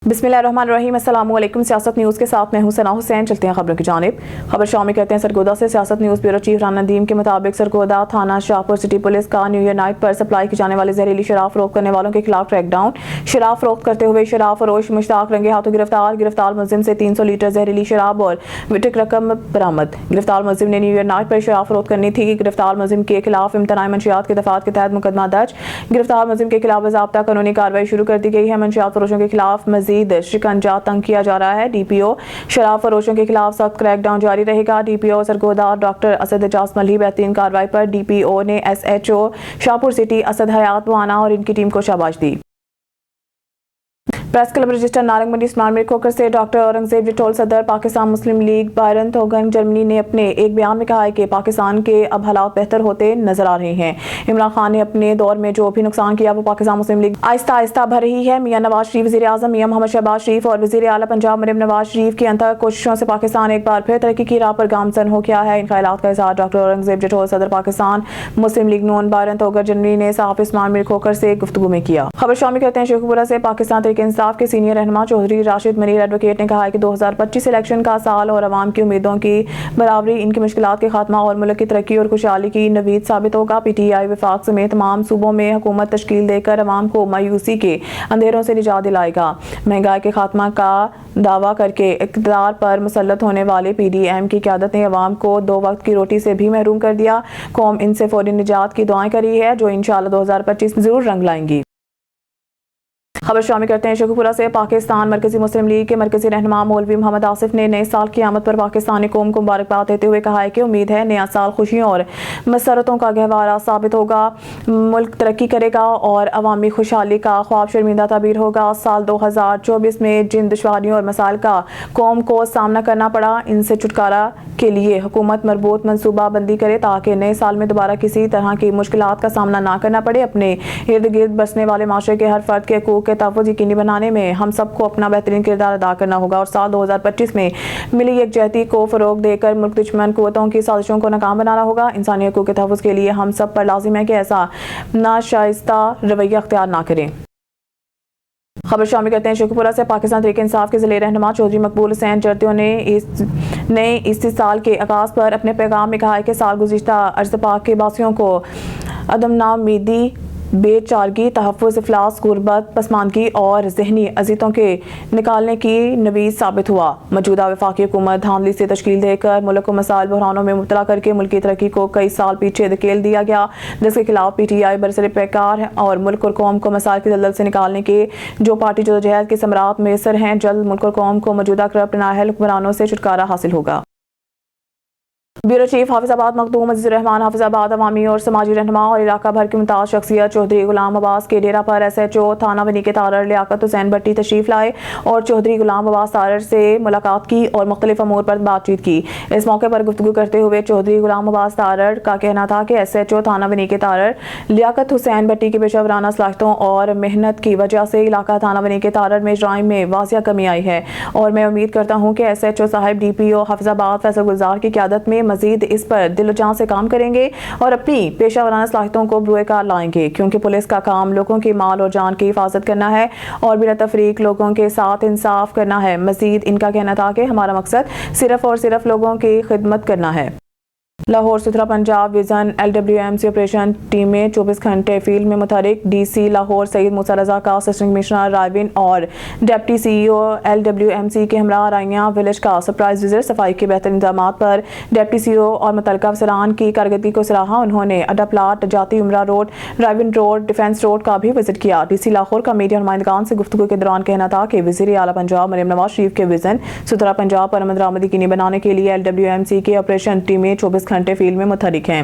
बिस्मिल्लाहिर्रहमानिर्रहीम। अस्सलाम वालेकुम। सियासत न्यूज़ के साथ मैं हूं सना हुसैन। चलते हैं खबरों की जानिब। खबर शामिल करते हैं सरगोदा से। सियासत news bureau chief Rana Nadeem के मुताबिक सरगोदा थाना शाहपुर सिटी पुलिस का न्यू ईयर नाइट पर सप्लाई की जाने वाली जहरीली शराब फरोख्त करने वालों के खिलाफ क्रैकडाउन। शराब फरोख्त करते हुए शराब फरोश मुश्ताक रंगे हाथों गिरफ्तार मुलजिम से 300 लीटर जहरीली शराब और विटिक रकम बरामद। गिरफ्तार मुलजिम ने न्यू ईयर नाइट पर शराब फरोख्त करनी थी। गिरफ्तार मुलजिम के खिलाफ इम्तनाई मंशियात के दफात के तहत मुकदमा दर्ज। गिरफ्तार मुलजिम के खिलाफ बाज़ाब्ता कानूनी कार्रवाई शुरू कर दी गई है। मंशियात फरोशों के खिलाफ मजीद शिकंजा तंग किया जा रहा है। डीपीओ शराब फरोशों के खिलाफ सख्त क्रैकडाउन जारी रहेगा। डीपीओ सरगोदा डॉक्टर असद एजाज मल्ही बेहतरीन कार्रवाई पर डीपीओ ने एसएचओ शाहपुर सिटी असद हयात बुआना और इनकी टीम को शाबाश दी। प्रेस क्लब रजिस्टर नारंग मंडी स्मार्ट मिल्क खोकर से डॉक्टर औरंगजेब जिटोल सदर पाकिस्तान मुस्लिम लीग बायरन थोगन जर्मनी ने अपने एक बयान में कहा है कि पाकिस्तान के अब हालात बेहतर होते नजर आ रहे हैं। इमरान खान ने अपने दौर में जो भी नुकसान किया वो पाकिस्तान मुस्लिम लीग आहिस्ता आहिस्ता भर रही है। मियां नवाज शरीफ वज़ीर आज़म मियां मोहम्मद शहबाज शरीफ और वज़ीर आला पंजाब मरीम नवाज शरीफ की अंतः कोशिशों से पाकिस्तान एक बार फिर तरक्की की राह पर गामजन हो गया है। इन ख्यालात का इज़हार डॉक्टर औरंगजेब जिटोल सदर पाकिस्तान मुस्लिम लीग नून बायरन थोगर जर्मनी ने सहाफ़ी स्मार्ट मिल्क खोकर से गुफ्तगू में किया। खबर शामिल करते हैं शेखपुरा से। पाकिस्तान तहरीक इंसाफ के सीनियर रहनुमा चौधरी राशिद मनीर एडवोकेट ने कहा है कि 2025 इलेक्शन का साल और अवाम की उम्मीदों की बराबरी इनकी मुश्किलात के खात्मा और मुल्क की तरक्की और खुशहाली की नवीद साबित होगा। पीटीआई वफाक समेत तमाम सूबों में हुकूमत तश्कील देकर अवाम को मायूसी के अंधेरों से निजात दिलाएगा। महंगाई के खात्मा का दावा करके इक़्तिदार पर मुसल्लत होने वाले पीडीएम की क़यादत ने अवाम को 2 वक्त की रोटी से भी महरूम कर दिया। कौम इनसे फौरी निजात की दुआएं करी है जो इंशाअल्लाह 2025 में जरूर रंग लाएंगी। खबर शामिल करते हैं शेखपुरा से। पाकिस्तान मरकजी मुस्लिम लीग के मरकजी रहनुमा मौलवी मोहम्मद आसिफ ने नए साल की आमद पर पाकिस्तानी कौम को मुबारकबाद देते हुए कहा है कि उम्मीद है नया साल खुशियों और मसरतों का गहवारा साबित होगा। मुल्क तरक्की करेगा और अवामी खुशहाली का ख्वाब शर्मिंदा ताबीर होगा। साल 2024 में जिन दुश्वारियों और मसाइल का कौम को सामना करना पड़ा इनसे छुटकारा के लिए हुकूमत मरबूत मनसूबा बंदी करे ताकि नए साल में दोबारा किसी तरह की मुश्किलात का सामना ना करना पड़े। अपने इर्द गिर्द बसने वाले माशरे के हर फर्द के हकूक़ के तहफ़्फ़ुज़ यकीनी बनाने में हम सबको अपना बेहतरीन किरदार अदा करना होगा और साल 2025 में मिली यकजहती को फ़रोग़ देकर मुल्क दुश्मन क़ुव्वतों की साजिशों को नाकाम बनाना होगा। इंसानी हकूक़ के तहफ़्फ़ुज़ के लिए हम सब पर लाज़िम है कि ऐसा नाशाइस्ता रवैया अख्तियार ना करें। खबर शामिल करते हैं शेखपुरा से। पाकिस्तान तहरीक इंसाफ के ज़िले रहनुमा चौधरी मकबूल हुसैन जर्दियों ने इस साल के आगाज़ पर अपने पैगाम में कहा है कि साल गुज़िश्ता अर्ज़ पाक के बासियों को अदम नाउमीदी बेचारगी तहफ़्फ़ुज़ इफ़लास गुर्बत पसमानदगी और ज़हनी अज़ियतों के निकालने की नवीज़ साबित हुआ। मौजूदा वफाकी हुकूमत धांधली से तश्कील देकर मुल्क को मसाइल बहरानों में मुब्तला करके मुल्क की तरक्की को कई साल पीछे धकेल दिया गया जिसके खिलाफ पीटीआई बरसर पैकार और मुल्क और कौम को मसाइल की दलदल से निकालने के जो पार्टी जदोजहद के समरात मैसर हैं। जल्द मुल्क और कौम को मौजूदा करप्ट नाअहल हुक्मरानों से छुटकारा हासिल होगा। ब्यूरो चीफ हाफिजाबाद मखदूम अजीजुर रहमान हाफिजाबाद अवामी और समाजी रहनुमा और इलाका भर की मुमताज़ शख्सियत चौधरी गुलाम अब्बास के डेरा पर एसएचओ थाना वनी के तारर लियाकत हुसैन भट्टी तशरीफ लाए और चौधरी गुलाम अब्बास तारर से मुलाकात की और मुख्तलिफ अमूर पर बातचीत की। इस मौके पर गुफ्तगू करते हुए चौधरी गुलाम अब्बास तारर का कहना था कि एसएचओ थाना वनी के तारर लियाकत हुसैन भट्टी की पेशेवराना सलाहियतों और मेहनत की वजह से इलाका थाना वनी के तारर में जराइम में वाज़िया कमी आई है और मैं उम्मीद करता हूँ कि एसएचओ साहब डीपीओ हाफिजाबाद फैसल गुलजार की क़यादत में मजीद इस पर दिलो जान से काम करेंगे और अपनी पेशा वराना सलाहियतों को बरूए कार लाएंगे क्योंकि पुलिस का काम लोगों की माल और जान की हिफाजत करना है और बिला तफरीक लोगों के साथ इंसाफ करना है। मजीद इनका कहना था कि हमारा मकसद सिर्फ और सिर्फ लोगों की खिदमत करना है। लाहौर सुथरा पंजाब विजन LWMC ऑपरेशन टीमें 24 घंटे फील्ड में मुतहरिक। डीसी लाहौर सईद मूसा रजा का असिस्टेंट कमिश्नर रायविन और डिप्टी CEO LWMC के हमरा राइयां विलेज का सरप्राइज विजिट। सफाई के बेहतर इंतजाम पर डिप्टी CEO और मुतल्लिका अफसरान की कारकर्दगी को सराहा। उन्होंने अड्डा प्लाट जाती उमरा रोड रायविन रोड डिफेंस रोड का भी विजिट किया। डीसी लाहौर का मीडिया नुमाइंदगान से गुफ्तगू के दौरान कहना था कि वज़ीर आला पंजाब मरीम नवाज शरीफ के विजन सुथरा पंजाब पर अमन दरामद यकीनी बनाने के लिए LWMC की ऑपरेशन टीमें 24 घंटे फील्ड में मुतहरिक हैं।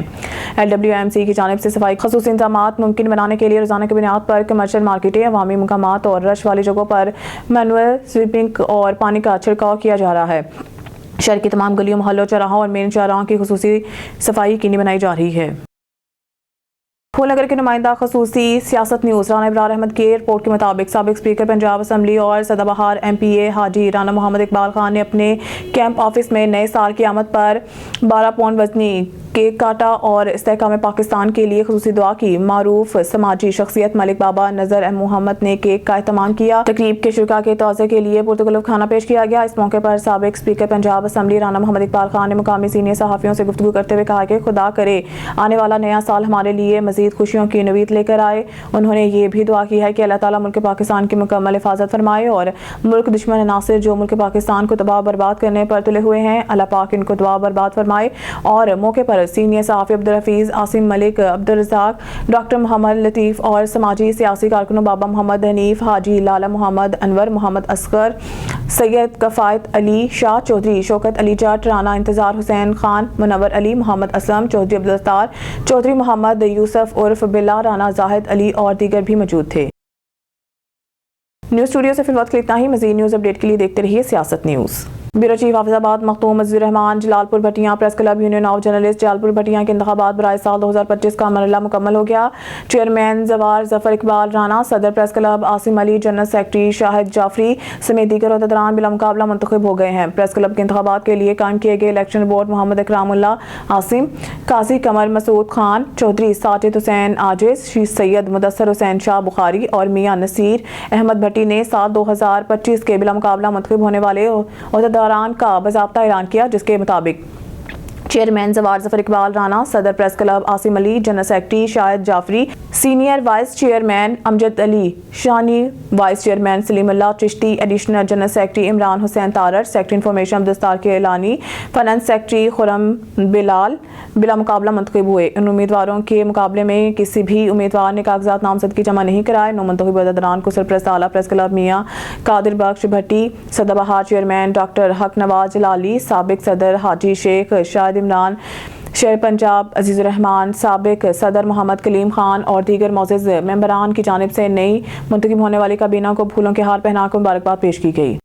LWMC की जानिब से सफाई खसूसी इंतजामात मुमकिन बनाने के लिए रोजाना की बुनियाद पर कमर्शियल मार्केटें अवामी मुकामात और रश वाली जगहों पर मैनुअल स्वीपिंग और पानी का छिड़काव किया जा रहा है। शहर की तमाम गलियों मोहल्लों चौराहों और मेन चौराहों की खसूसी सफाई यकीनी बनाई जा रही है। फूलनगर के नुमाइंदा खसूसी सियासत न्यूज़ राना इब्रार अहमद की रिपोर्ट के मुताबिक साबिक स्पीकर पंजाब असम्बली और सदाबहार MPA हाजी राना मोहम्मद इकबाल खान ने अपने कैंप ऑफिस में नए साल की आमद पर 12 पौंड वजनी کیک کاٹا اور استحکام پاکستان کے لیے خصوصی دعا کی۔ معروف سماجی شخصیت ملک بابا نذر احمد محمد نے کیک کا اہتمام کیا۔ تقریب کے شرکاء کے توضیع کے لیے پرتگالف کھانا پیش کیا گیا۔ اس موقع پر سابق اسپیکر پنجاب اسمبلی رانا محمد اقبال خان نے مقامی سینئر صحافیوں سے گفتگو کرتے ہوئے کہا کہ خدا کرے آنے والا نیا سال ہمارے لیے مزید خوشیوں کی نوید لے کر آئے۔ انہوں نے یہ بھی دعا کی ہے کہ اللہ تعالیٰ ملک پاکستان کی مکمل حفاظت فرمائے اور ملک دشمن عناصر جو ملک پاکستان کو تباہ برباد کرنے پر تلے ہوئے ہیں، اللہ پاک ان کو تباہ برباد فرمائے۔ اور موقع پر سینئر صحافی عبدالحفیظ عاصم ملک، عبدالرزاق، ڈاکٹر محمد لطیف اور سماجی سیاسی کارکنوں بابا محمد حنیف، حاجی لالا محمد انور، محمد اصغر، سید کفایت علی شاہ چودھری، شوکت علی جٹ، رانا انتظار حسین خان، منور علی، محمد اسلم، چودھری عبدالستار، چودھری محمد یوسف عرف بلا، رانا زاہد علی اور دیگر بھی موجود تھے۔ نیوز اسٹوڈیو سے فی الوقت کے اتنا ہی۔ مزید نیوز اپڈیٹ کے لیے دیکھتے رہیے سیاست نیوز۔ بیورو چیف حافظ آباد مختوم عزیز ur Rahman, Jalalpur Bhattian press club union of journalist Jalalpur Bhattian کے انتخابات برائے سال 2025 کا مرحلہ مکمل ہو گیا۔ چیئرمین زوار ظفر اقبال رانا، صدر press club Asim Ali, general secretary Shahid Jafri سمیت دیگر عہدیداران بلا مقابلہ منتخب ہو گئے ہیں۔ پریس کلب کے انتخابات کے لیے قائم کیے گئے الیکشن بورڈ محمد اکرام اللہ عاصم، قاضی قمر مسعود خان، چودھری ساجد حسین عاجز، سید مدثر حسین شاہ بخاری اور میاں نصیر احمد بھٹی نے سال 2025 کے بلا مقابلہ منتخب ہونے والے عہدیداران کا باضابطہ اعلان کیا، جس کے مطابق چیئرمین زوار ظفر اقبال رانا، صدر press club Asim Ali, general secretary Shahid Jafri, senior vice chairman Amjad Ali Shani, vice chairman Saleemullah Chishti, additional general secretary Imran Hussain Tarar, secretary information Abdul Sattar Kilani, finance secretary Khurram Bilal بلا مقابلہ منتخب ہوئے۔ ان امیدواروں کے مقابلے میں کسی بھی امیدوار نے کاغذات نامزدگی جمع نہیں کرائے۔ نو منتخب عہدیداران کو سرپرست اعلیٰ پریس کلب میاں قادر بخش بھٹی، سدا بہار چیئرمین ڈاکٹر حق نواز جلالی، سابق صدر حاجی شیخ شاہد عمران، شہر پنجاب عزیز الرحمان، سابق صدر محمد کلیم خان اور دیگر معزز ممبران کی جانب سے نئی منتخب ہونے والی کابینہ کو پھولوں کے ہار پہنا کر مبارکباد پیش کی گئی۔